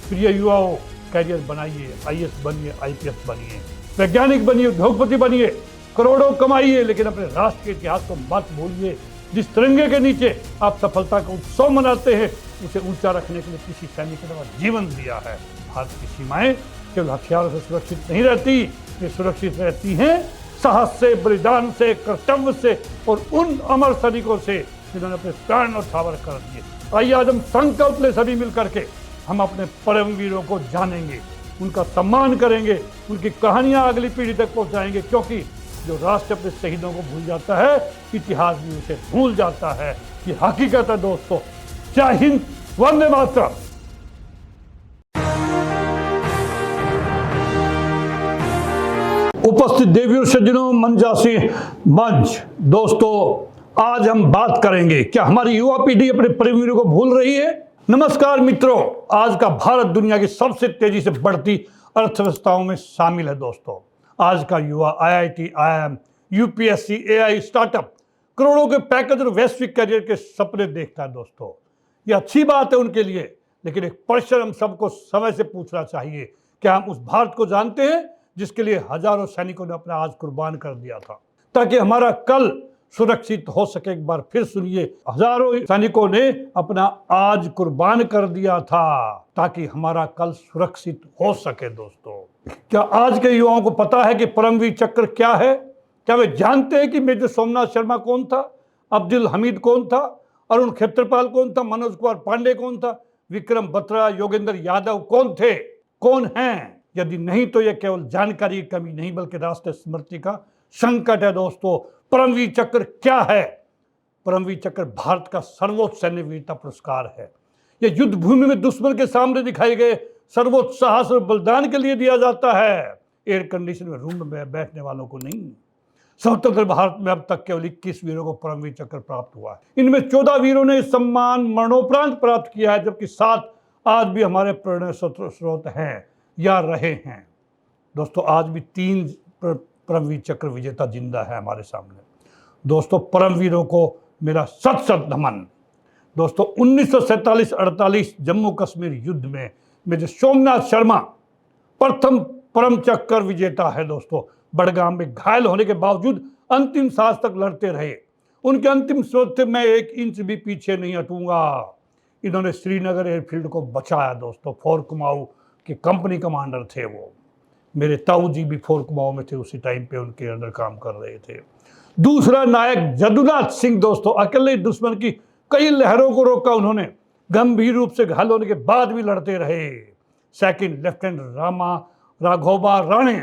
प्रिय युवाओं, कैरियर बनाइए, आईएएस बनिए, आईपीएस बनिए, वैज्ञानिक बनिए, उद्योगपति बनिए, करोड़ों कमाइए, लेकिन अपने राष्ट्र के इतिहास को मत भूलिए। जिस तिरंगे के नीचे आप सफलता का उत्सव मनाते हैं, उसे ऊंचा रखने के लिए किसी सैनिक ने जीवन दिया है। भारत की सीमाएं केवल हथियारों से सुरक्षित नहीं रहती, ये सुरक्षित रहती हैं साहस से, बलिदान से, कर्तव्य से और उन अमर सैनिकों से जिन्होंने अपने प्राण न्यौछावर कर दिए। आइए आज हम संकल्प ले सभी मिलकर के हम अपने परमवीरों को जानेंगे, उनका सम्मान करेंगे, उनकी कहानियां अगली पीढ़ी तक पहुंचाएंगे, क्योंकि जो राष्ट्र अपने शहीदों को भूल जाता है, इतिहास भी उसे भूल जाता है। ये हकीकत है दोस्तों। जय हिंद, वंदे मातरम। उपस्थित देवियों, सज्जनों, मंचासी मंच दोस्तों, आज हम बात करेंगे क्या हमारी युवा पीढ़ी अपने परमवीरों को भूल रही है। नमस्कार मित्रों, आज का भारत दुनिया की सबसे तेजी से बढ़ती अर्थव्यवस्थाओं में शामिल है दोस्तों। आज का युवा IIT, IIM, UPSC, AI, startup, करोड़ों के पैकेज और वैश्विक करियर के सपने देखता है दोस्तों। यह अच्छी बात है उनके लिए, लेकिन एक प्रश्न हम सबको समय से पूछना चाहिए, क्या हम उस भारत को जानते हैं जिसके लिए हजारों सैनिकों ने अपना आज कुर्बान कर दिया था ताकि हमारा कल सुरक्षित हो सके। एक बार फिर सुनिए, हजारों सैनिकों ने अपना आज कुर्बान कर दिया था ताकि हमारा कल सुरक्षित हो सके दोस्तों। क्या आज के युवाओं को पता है कि परमवीर चक्र क्या है? क्या वे जानते हैं कि मेजर सोमनाथ शर्मा कौन था, अब्दुल हमीद कौन था, अरुण क्षेत्रपाल कौन था, मनोज कुमार पांडे कौन था, विक्रम बत्रा, योगेंद्र यादव कौन थे, कौन हैं? यदि नहीं तो यह केवल जानकारी की कमी नहीं बल्कि राष्ट्रीय स्मृति का संकट है दोस्तों। परमवीर चक्र क्या है? परमवीर चक्र भारत का सर्वोच्च सैन्य वीरता पुरस्कार है। यह युद्ध भूमि में दुश्मन के सामने दिखाए गए सर्वोच्च साहस और बलिदान के लिए दिया जाता है, एयर कंडीशन में रूम में बैठने वालों को नहीं। स्वतंत्र भारत में अब तक केवल 21 वीरों को परमवीर चक्र प्राप्त हुआ है। इनमें 14 वीरों ने सम्मान मरणोपरांत प्राप्त किया है, जबकि 7 आज भी हमारे प्रेरणा स्रोत हैं या रहे हैं दोस्तों। आज भी 3 परमवीर चक्र विजेता जिंदा है हमारे सामने दोस्तों। परमवीरों को मेरा सत सत नमन दोस्तों। 1947-48 जम्मू कश्मीर युद्ध में मेजर सोमनाथ शर्मा प्रथम परम चक्र विजेता है दोस्तों। बड़गाम में घायल होने के बावजूद अंतिम सांस तक लड़ते रहे। उनके अंतिम सोच थे, मैं 1 इंच भी पीछे नहीं हटूंगा। इन्होंने श्रीनगर एयरफील्ड को बचाया दोस्तों। फोर कुमाऊं के कंपनी कमांडर थे वो। मेरे ताऊ जी भी फोर कुमाऊं में थे, उसी टाइम पे उनके अंडर काम कर रहे थे। दूसरा नायक जदुनाथ सिंह दोस्तों, अकेले दुश्मन की कई लहरों को रोका उन्होंने। गंभीर रूप से घायल होने के बाद भी लड़ते रहे। सेकंड लेफ्टिनेंट राघोबा राणे,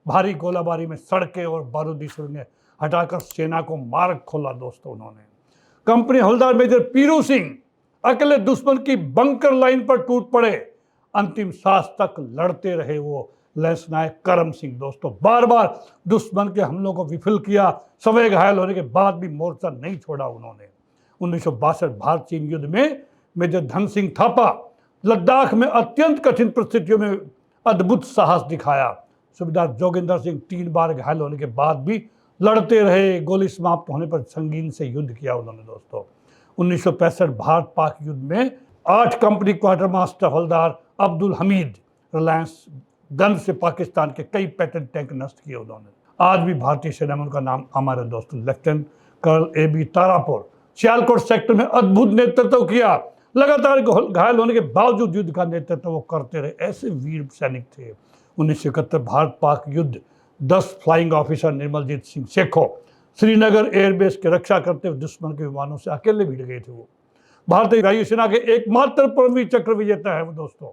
भारी गोलाबारी में सड़कें और बारूदी सुरंगें हटाकर सेना को मार्ग खोला दोस्तों उन्होंने। कंपनी हवलदार मेजर पीरू सिंह अकेले दुश्मन की बंकर लाइन पर टूट पड़े, अंतिम सांस तक लड़ते रहे वो। लैंस नायक करम सिंह दोस्तों, बार बार दुश्मन के हमलों को विफल किया, सवै घायल होने के बाद भी मोर्चा नहीं छोड़ा उन्होंने। 1962 भारत चीन युद्ध में मेजर धन सिंह थापा लद्दाख में अत्यंत कठिन परिस्थितियों में अद्भुत साहस दिखाया। सूबेदार जोगिंदर सिंह 3 बार घायल होने के बाद भी लड़ते रहे। गोली समाप्त होने पर संगीन से युद्ध किया उन्होंने दोस्तों। 1965 भारत पाक युद्ध में 8 कंपनी क्वार्टर मास्टर हवलदार अब्दुल हमीद रिलायंस गन से पाकिस्तान के कई पैटर्न टैंक नष्ट किए उन्होंने। आज भी भारतीय सेना में उनका नाम अमर है दोस्तों। Lieutenant colonel AB Tarapore Sialkot sector में अद्भुत नेतृत्व किया। लगातार घायल होने के बावजूद युद्ध का नेतृत्व वो करते रहे, ऐसे वीर सैनिक थे। 1971 भारत पाक युद्ध 10 flying officer Nirmaljit Singh Sekhon Srinagar airbase की रक्षा करते हुए दुश्मन के विमानों से अकेले भिड़ गए थे वो। भारतीय वायुसेना के एकमात्र परमवीर चक्र विजेता है वो दोस्तों।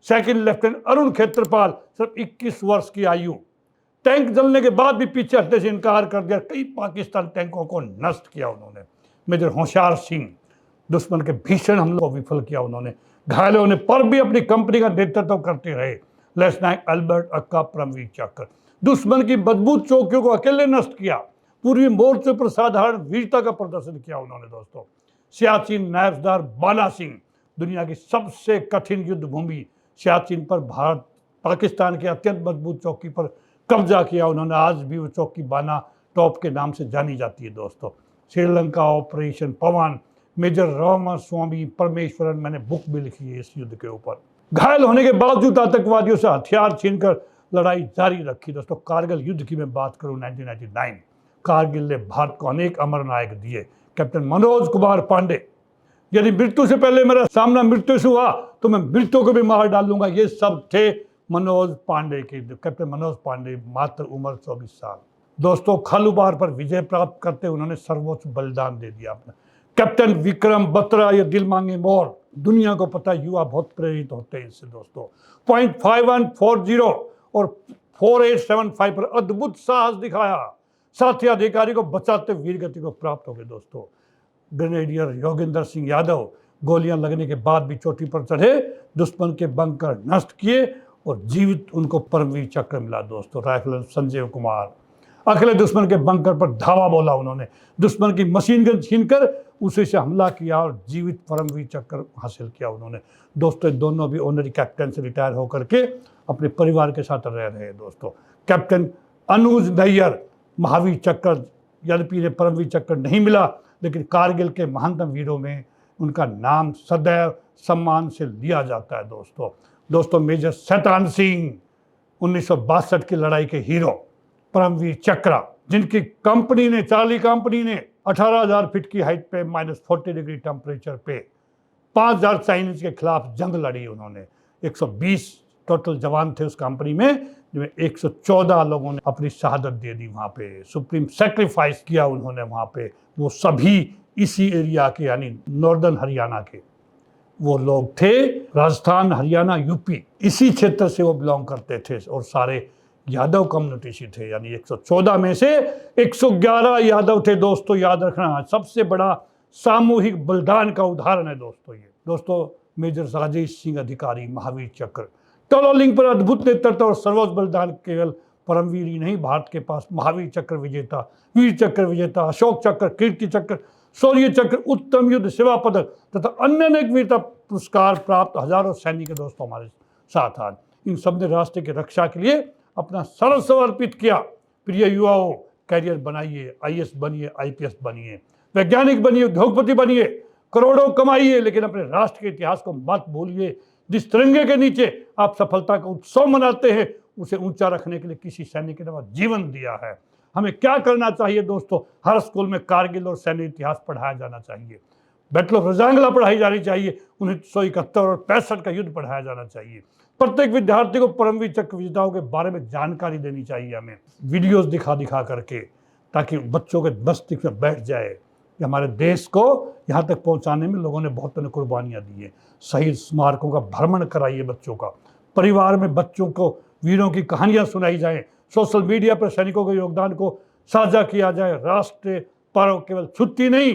सेकंड लेफ्टिनेंट अरुण क्षेत्रपाल, सिर्फ 21 वर्ष की आयु, टैंक जलने के बाद भी पीछे हटने से इनकार कर दिया। कई पाकिस्तान टैंकों को नष्ट किया उन्होंने। मेजर होशियार सिंह, दुश्मन के भीषण हमलों को विफल किया उन्होंने। घायल होने पर भी अपनी कंपनी का नेतृत्व करते रहे। लेफ्टिनेंट अल्बर्ट अक्का परमवीर चक्र, दुश्मन की मजबूत चौकियों को अकेले नष्ट किया। पूर्वी मोर्चे पर साधारण वीरता का प्रदर्शन किया उन्होंने दोस्तों। सियाचिन नायब सरदार बाला सिंह, दुनिया की सबसे कठिन युद्ध भूमि सियाचिन पर भारत पाकिस्तान के अत्यंत मजबूत चौकी पर कब्जा किया उन्होंने। आज भी वो चौकी बाना टॉप के नाम से जानी जाती है दोस्तों। श्रीलंका ऑपरेशन पवन, मेजर रामास्वामी परमेश्वरन, मैंने बुक भी लिखी है इस युद्ध के ऊपर। घायल होने के बावजूद आतंकवादियों से हथियार छीनकर लड़ाई जारी रखी। दोस्तों कारगिल युद्ध की मैं बात करूं 1999, कारगिल ने भारत को अनेक अमर नायक दिए। कैप्टन मनोज कुमार पांडे, यदि मृत्यु से पहले मेरा सामना मृत्यु से हुआ तो मैं मृत्यु को भी मार डालूंगा, ये सब थे मनोज पांडे के। कैप्टन मनोज पांडे, मात्र उम्र 24 साल। दोस्तों खालूबार पर विजय प्राप्त करते उन्होंने सर्वोच्च बलिदान दे दिया अपना। कैप्टन विक्रम बत्रा, ये दिल मांगे मोर, दुनिया को पता युवा बहुत प्रेरित होते हैं इससे। दोस्तों 0.5140 और 4875 पर अद्भुत साहस दिखाया, साथी अधिकारी को बचाते वीरगति को प्राप्त हो गए। दोस्तों ग्रेनेडियर योगेंद्र सिंह यादव गोलियां लगने के बाद भी चोटी पर चढ़े, दुश्मन के बंकर नष्ट किए और जीवित उनको परमवीर चक्र मिला। दोस्तों राइफल संजय कुमार, अकेले दुश्मन के बंकर पर धावा बोला उन्होंने, दुश्मन की मशीन गन छीनकर उसी से हमला किया और जीवित परमवीर चक्र हासिल किया उन्होंने। दोस्तों दोनों भी ऑनरी कैप्टन से रिटायर होकर के अपने परिवार के साथ रह रहे हैं। दोस्तों कैप्टन अनुज नैयर, महावीर चक्र, यद्यपि इन्हें परमवीर चक्र नहीं मिला, लेकिन कारगिल के महानतम वीरों में उनका नाम सदैव सम्मान से लिया जाता है। दोस्तों मेजर शैतान सिंह 1962 की लड़ाई के हीरो, परमवीर चक्र, जिनकी कंपनी ने, चार्ली कंपनी ने 18,000 फीट की हाइट पे -40 डिग्री टेम्परेचर पे 5,000 चाइनीज के खिलाफ जंग लड़ी उन्होंने। 120 टोटल जवान थे उस कंपनी में, जिसमें 114 लोगों ने अपनी शहादत दे दी। वहाँ पे सुप्रीम सेक्रीफाइस किया उन्होंने वहाँ पे। वो सभी इसी एरिया के, यानी नॉर्दर्न हरियाणा के वो लोग थे। राजस्थान, हरियाणा, यूपी, इसी क्षेत्र से वो बिलोंग करते थे और सारे यादव कम्युनिटी से थे। यानी 114 में से 111 यादव थे। दोस्तों याद रखना, सबसे बड़ा सामूहिक बलिदान का उदाहरण है दोस्तों ये। दोस्तों मेजर राजेश सिंह अधिकारी, महावीर चक्र, टोलोलिंग पर अद्भुत नेतृत्व और सर्वोच्च बलिदान, केवल परमवीर ही नहीं, भारत के पास महावीर चक्र विजेता, वीर चक्र विजेता, अशोक चक्र, कीर्ति चक्र, शौर्य चक्र, उत्तम युद्ध सेवा पदक तथा अन्य अनेक वीरता पुरस्कार प्राप्त हजारों सैनिक दोस्तों हमारे साथ आज। इन सब ने राष्ट्र की रक्षा के लिए अपना सर्वस्व अर्पित किया। प्रिय युवाओं, कैरियर बनाइए, IAS बनिए, IPS बनिए, वैज्ञानिक बनिए, उद्योगपति बनिए, करोड़ों कमाइए, लेकिन अपने राष्ट्र के इतिहास को मत भूलिए। जिस तिरंगे के नीचे आप सफलता का उत्सव मनाते हैं, उसे ऊंचा रखने के लिए किसी सैनिक ने जीवन दिया है। हमें क्या करना चाहिए दोस्तों? हर स्कूल में कारगिल और सैन्य इतिहास पढ़ाया जाना चाहिए, बैटल ऑफ रजांगला पढ़ाई जानी चाहिए, 1971 और 65 का युद्ध पढ़ाया जाना चाहिए। प्रत्येक विद्यार्थी को परमवीर चक्र विजेताओं के बारे में जानकारी देनी चाहिए हमें, वीडियोस दिखा करके, ताकि बच्चों के मस्तिष्क में बैठ जाए कि हमारे देश को यहाँ तक पहुँचाने में लोगों ने बहुत कुर्बानियाँ दी है। शहीद स्मारकों का भ्रमण कराइए बच्चों का, परिवार में बच्चों को वीरों की कहानियाँ सुनाई जाए, सोशल मीडिया पर सैनिकों के योगदान को साझा किया जाए। राष्ट्रीय पर्व केवल छुट्टी नहीं,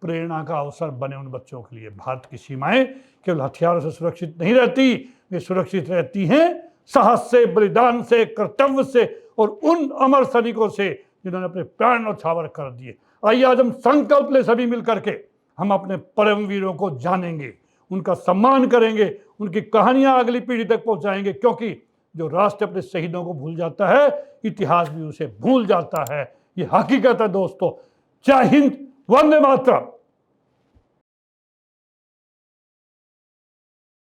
प्रेरणा का अवसर बने उन बच्चों के लिए। भारत की सीमाएं केवल हथियारों से सुरक्षित नहीं रहती, वे सुरक्षित रहती हैं साहस से, बलिदान से, कर्तव्य से और उन अमर सैनिकों से जिन्होंने अपने प्राण न्यौछावर कर दिए। आइए आज हम संकल्प ले सभी मिल करके हम अपने परमवीरों को जानेंगे, उनका सम्मान करेंगे, उनकी कहानियां अगली पीढ़ी तक पहुंचाएंगे, क्योंकि जो राष्ट्र अपने शहीदों को भूल जाता है, इतिहास भी उसे भूल जाता है। ये हकीकत है दोस्तों। जय हिंद, वंदे मातरम।